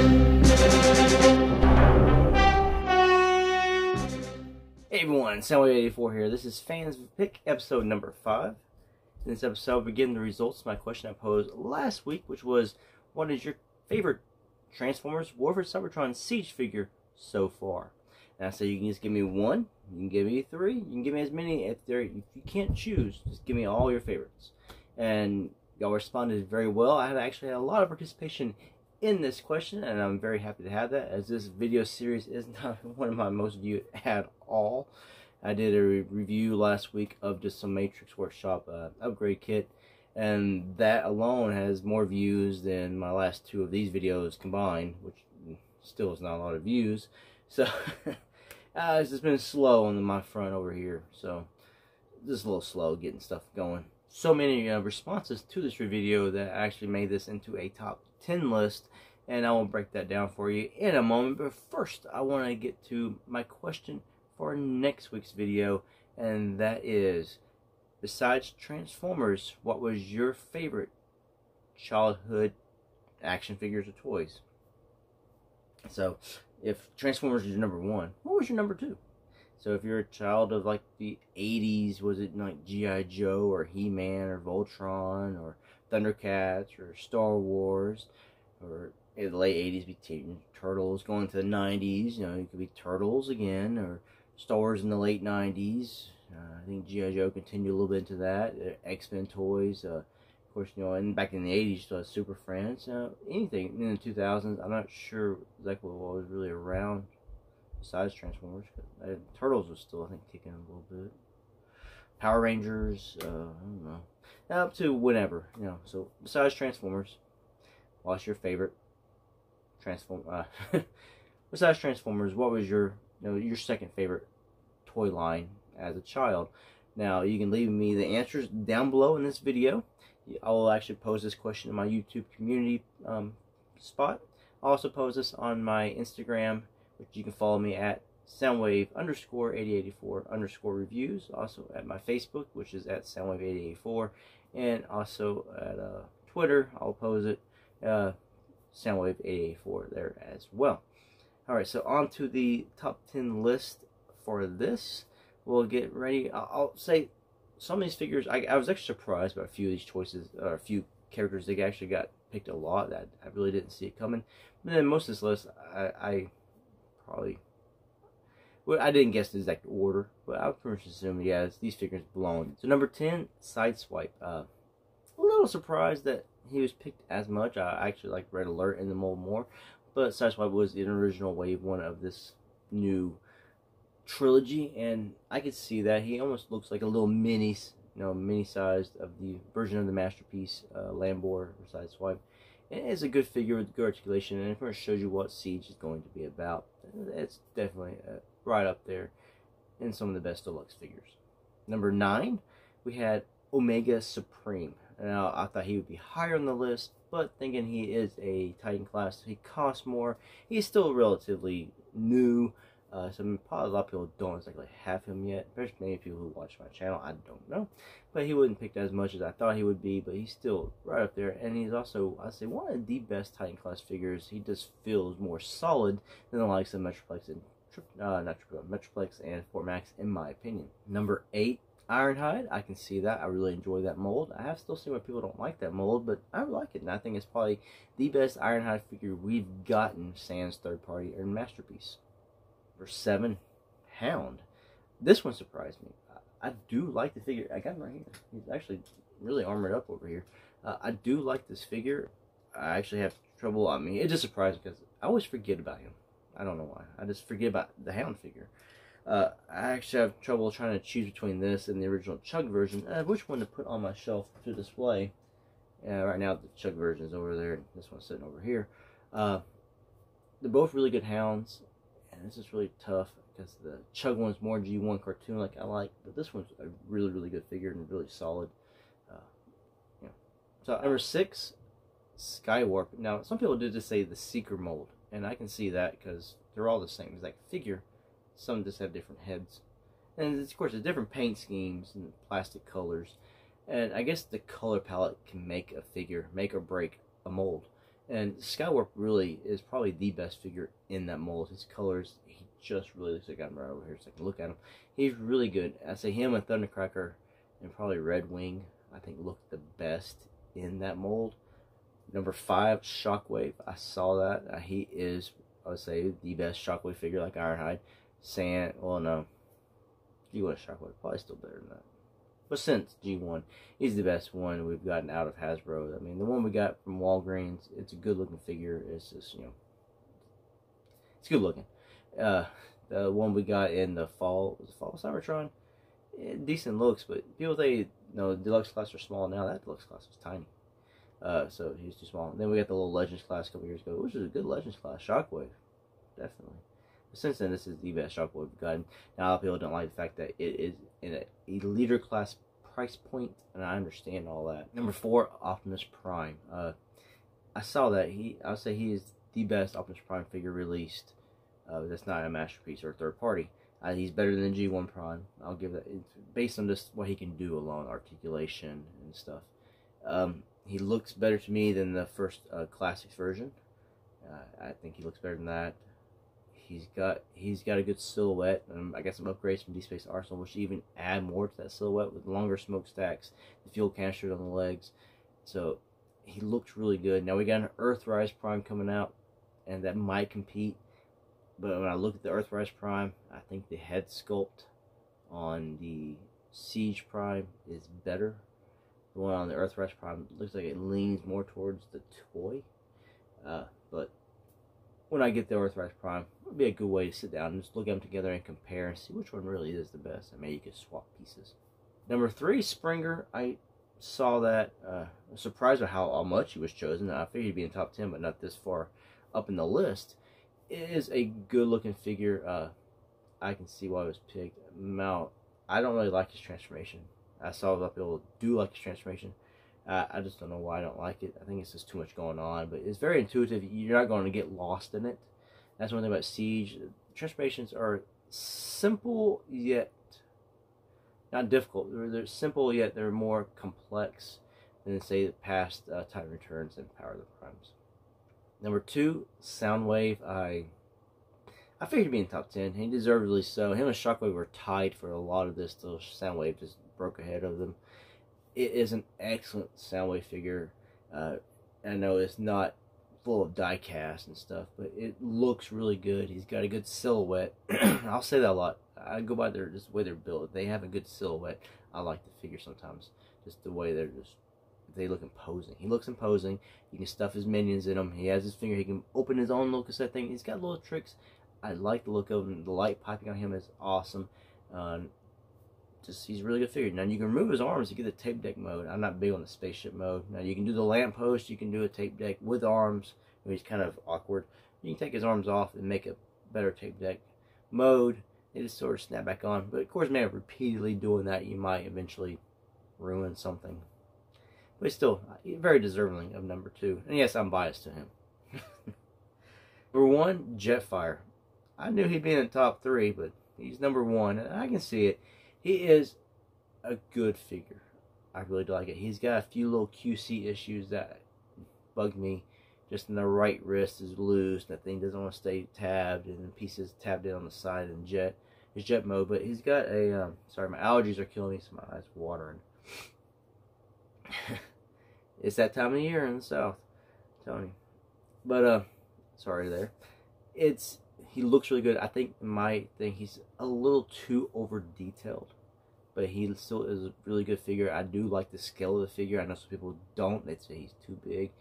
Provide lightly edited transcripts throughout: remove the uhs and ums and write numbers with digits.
Hey everyone, Soundwave84 here. This is Fans Pick episode number 5. In this episode, we begin the results of my question I posed last week, which was, what is your favorite Transformers War for Cybertron Siege figure so far? And I said you can just give me one, you can give me 3, you can give me as many. If you can't choose, just give me all your favorites. And y'all responded very well. I have actually had a lot of participation in this question, and I'm very happy to have that, as this video series is not one of my most viewed at all. I did a review last week of just some Matrix Workshop upgrade kit, and that alone has more views than my last 2 of these videos combined, which still is not a lot of views. So it's just been slow on my front over here, so just a little slow getting stuff going. So many responses to this video that I actually made this into a top 10 list, and I will break that down for you in a moment. But first, I want to get to my question for next week's video, and that is, besides Transformers, what was your favorite childhood action figures or toys? So if Transformers is your number 1, what was your number 2? So if you're a child of like the 80s, was it like G.I. Joe or He-Man or Voltron or Thundercats or Star Wars? Or in the late 80s, be Turtles. Going to the 90s, you know, it could be Turtles again, or Star Wars in the late 90s. I think G.I. Joe continued a little bit into that. X-Men toys, of course, you know, and back in the 80s, you still had Super Friends. Anything in the 2000s, I'm not sure exactly what was really around besides Transformers. Turtles was still, I think, kicking a little bit. Power Rangers, I don't know. Up to whenever, you know. So besides Transformers, what's your favorite besides Transformers, what was your second favorite toy line as a child? Now, you can leave me the answers down below in this video. I will actually pose this question in my YouTube community spot. I'll also post this on my Instagram, which you can follow me at Soundwave_8084_reviews. Also at my Facebook, which is at Soundwave8084, and also at Twitter. I'll pose it Soundwave8084 there as well. Alright, so on to the top 10 list for this. We'll get ready. I'll say some of these figures, I was actually surprised by a few of these choices, or a few characters that actually got picked a lot that I really didn't see it coming. But then most of this list, I didn't guess the exact order, but I would pretty much assume, yeah, these figures belong. So number 10, Sideswipe. A little surprised that he was picked as much. I actually like Red Alert in the mold more, but Sideswipe was the original wave 1 of this new trilogy, and I could see that he almost looks like a little mini-sized of the version of the Masterpiece Lambor or Sideswipe. And it's a good figure with good articulation, and it pretty much shows you what Siege is going to be about. It's definitely right up there in some of the best deluxe figures. Number 9, we had Omega Supreme. Now, I thought he would be higher on the list, but thinking he is a Titan class, he costs more. He's still relatively new, so probably a lot of people don't exactly have him yet. There's many people who watch my channel, I don't know. But he wasn't picked as much as I thought he would be, but he's still right up there. And he's also, I'd say, one of the best Titan class figures. He just feels more solid than the likes of Metroplex and Metroplex and Fort Max, in my opinion. Number 8, Ironhide. I can see that. I really enjoy that mold. I have still seen why people don't like that mold, but I like it, and I think it's probably the best Ironhide figure we've gotten sans third party or Masterpiece. Number 7, Hound. This one surprised me. I do like the figure. I got him right here. He's actually really armored up over here. I do like this figure. I actually have trouble. I mean, it just surprised me because I always forget about him. I don't know why. I just forget about the Hound figure. I actually have trouble trying to choose between this and the original Chug version. Which one to put on my shelf to display. Right now, the Chug version is over there. This one's sitting over here. They're both really good Hounds. And this is really tough because the Chug one's more G1 cartoon like I like. But this one's a really, really good figure and really solid. Yeah. So, number 6, Skywarp. Now, some people did just say the Seeker mold. And I can see that because they're all the same exact figure. Some just have different heads. And of course, there's different paint schemes and plastic colors. And I guess the color palette can make a figure, make or break a mold. And Skywarp really is probably the best figure in that mold. His colors, he just really looks like, I'm right over here so I can look at him. He's really good. I say him and Thundercracker and probably Red Wing, I think, look the best in that mold. Number 5, Shockwave. I saw that. He is, I would say, the best Shockwave figure, like Ironhide. Well, no. G1 Shockwave, probably still better than that. But since G1, he's the best one we've gotten out of Hasbro. I mean, the one we got from Walgreens, it's a good looking figure. It's just, it's good looking. The one we got in the fall Cybertron, decent looks, but people think, deluxe class are small now. That deluxe class was tiny. So he's too small. And then we got the little Legends class a couple years ago, which is a good Legends class. Shockwave, definitely. But since then, this is the best Shockwave we've gotten. Now, a lot of people don't like the fact that it is in a leader class price point, and I understand all that. Number 4, Optimus Prime. I saw that I would say he is the best Optimus Prime figure released. That's not a masterpiece or a third party. He's better than G1 Prime. I'll give that. It's based on just what he can do alone, articulation and stuff. He looks better to me than the first Classics version. I think he looks better than that. He's got a good silhouette. I got some upgrades from D-Space Arsenal, which even add more to that silhouette with longer smokestacks, the fuel canisters on the legs. So he looks really good. Now we got an Earthrise Prime coming out, and that might compete. But when I look at the Earthrise Prime, I think the head sculpt on the Siege Prime is better. The one on the Earthrise Prime looks like it leans more towards the toy. But when I get the Earthrise Prime, it'll be a good way to sit down and just look at them together and compare and see which one really is the best. I mean, you could swap pieces. Number 3, Springer. I saw that. I was surprised by how much he was chosen. I figured he'd be in the top 10, but not this far up in the list. It is a good looking figure. I can see why it was picked. Now, I don't really like his transformation. I saw a lot of people do like his transformation. I just don't know why I don't like it. I think it's just too much going on, but it's very intuitive. You're not going to get lost in it. That's one thing about Siege. Transformations are simple yet not difficult. They're simple yet they're more complex than, say, the past Titan Returns and Power of the Primes. Number 2, Soundwave. I figured he'd be in the top 10. He deservedly so. Him and Shockwave were tied for a lot of this, till Soundwave just broke ahead of them. It is an excellent Soundwave figure. I know it's not full of die cast and stuff, but it looks really good. He's got a good silhouette. I'll say that a lot. I go by just the way they're built. They have a good silhouette. I like the figure sometimes. Just the way they look imposing. He looks imposing. You can stuff his minions in him. He has his finger. He can open his own little cassette thing. He's got little tricks. I like the look of him. The light piping on him is awesome. He's a really good figure. Now you can remove his arms to get the tape deck mode. I'm not big on the spaceship mode. Now you can do the lamppost. You can do a tape deck with arms. He's kind of awkward. You can take his arms off and make a better tape deck mode. They just sort of snap back on. But of course, man, repeatedly doing that, you might eventually ruin something. But he's still very deserving of number 2. And yes, I'm biased to him. Number 1, Jetfire. I knew he'd be in the top 3, but he's number 1. And I can see it. He is a good figure. I really do like it. He's got a few little QC issues that bug me. Just in the right wrist is loose. That thing doesn't want to stay tabbed, and the pieces tabbed in on the side in his jet mode. But he's got a sorry, my allergies are killing me, so my eyes watering. It's that time of year in the South, I'm telling you. But sorry there. He looks really good. I think he's a little too over detailed, but he still is a really good figure. I do like the scale of the figure. I know some people don't. They say he's too big.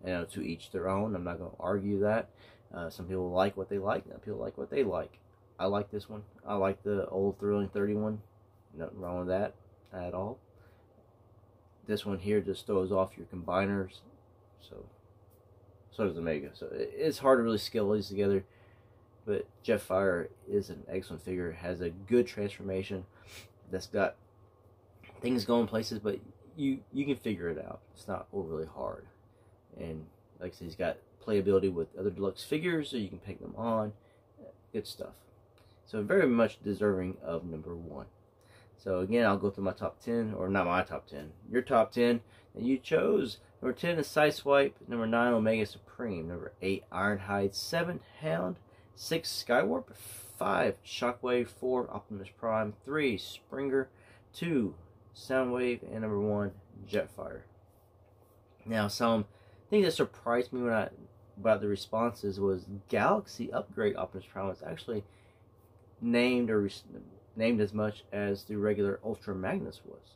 To each their own. I'm not going to argue that. Some people like what they like. Some people like what they like. I like this one. I like the old Thrilling 31. Nothing wrong with that at all. This one here just throws off your combiners. So does Omega. So it's hard to really scale these together. But Jetfire is an excellent figure. Has a good transformation. That's got things going places, but you can figure it out. It's not overly hard. And like I said, he's got playability with other deluxe figures, so you can pick them on. Good stuff. So very much deserving of number 1. So again, I'll go through my top 10, or not my top 10, your top 10 that you chose. Number 10 is Sideswipe. Number 9, Omega Supreme. Number 8, Ironhide. 7, Hound. 6, Skywarp. 5, Shockwave. 4, Optimus Prime. 3, Springer. 2, Soundwave. And number 1, Jetfire. Now, some things that surprised me about the responses was Galaxy Upgrade Optimus Prime was actually named as much as the regular Ultra Magnus was.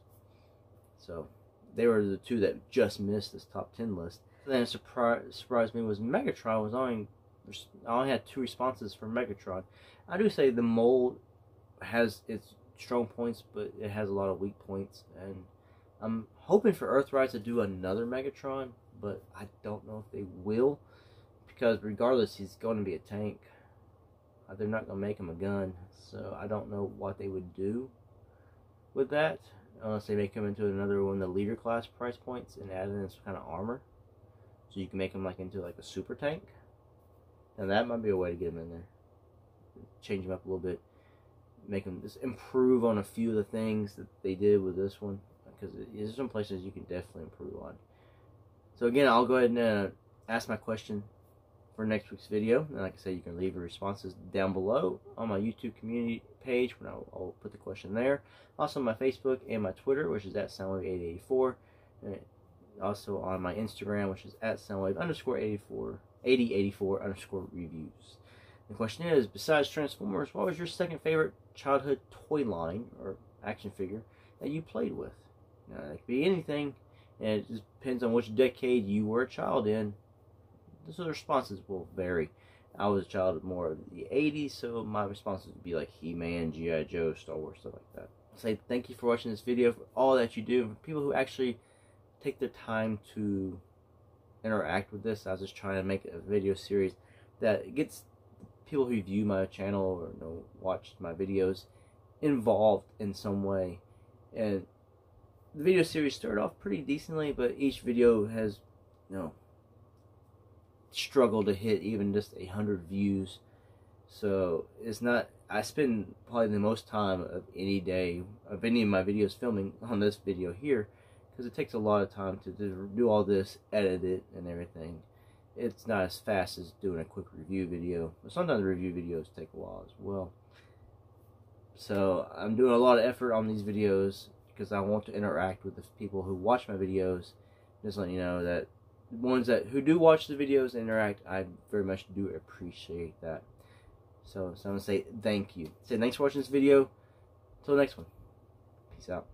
So they were the two that just missed this top 10 list. And then it surprised me was Megatron I only had 2 responses for Megatron. I do say the mold has its strong points, but it has a lot of weak points, and I'm hoping for Earthrise to do another Megatron, but I don't know if they will, because regardless, he's going to be a tank. They're not going to make him a gun, so I don't know what they would do with that, unless they make him into another one of the leader class price points and add in some kind of armor, so you can make him into like a super tank. And that might be a way to get him in there. Change him up a little bit, make him just improve on a few of the things that they did with this one, because there's some places you can definitely improve on. So again, I'll go ahead and ask my question for next week's video, and like I said, you can leave your responses down below on my YouTube community page when I'll put the question there. Also my Facebook and my Twitter, which is at Soundwave8084, and also on my Instagram, which is at Soundwave_8084_reviews. The question is, besides Transformers, what was your second favorite childhood toy line or action figure that you played with? Now, it could be anything, and it just depends on which decade you were a child in. So the responses will vary. I was a child of more of the 80s, so my responses would be like He-Man, G.I. Joe, Star Wars, stuff like that. I'll say thank you for watching this video, for all that you do, and for people who actually take their time to interact with this. I was just trying to make a video series that gets people who view my channel or watch my videos involved in some way. And the video series started off pretty decently, but each video has struggled to hit even just 100 views. So it's not, I spend probably the most time of any day of any of my videos filming on this video here, because it takes a lot of time to do all this, edit it and everything. It's not as fast as doing a quick review video. Sometimes review videos take a while as well. So I'm doing a lot of effort on these videos because I want to interact with the people who watch my videos. Just letting you know that the ones who do watch the videos and interact, I very much do appreciate that. So I'm going to say thank you. Say thanks for watching this video. Until the next one. Peace out.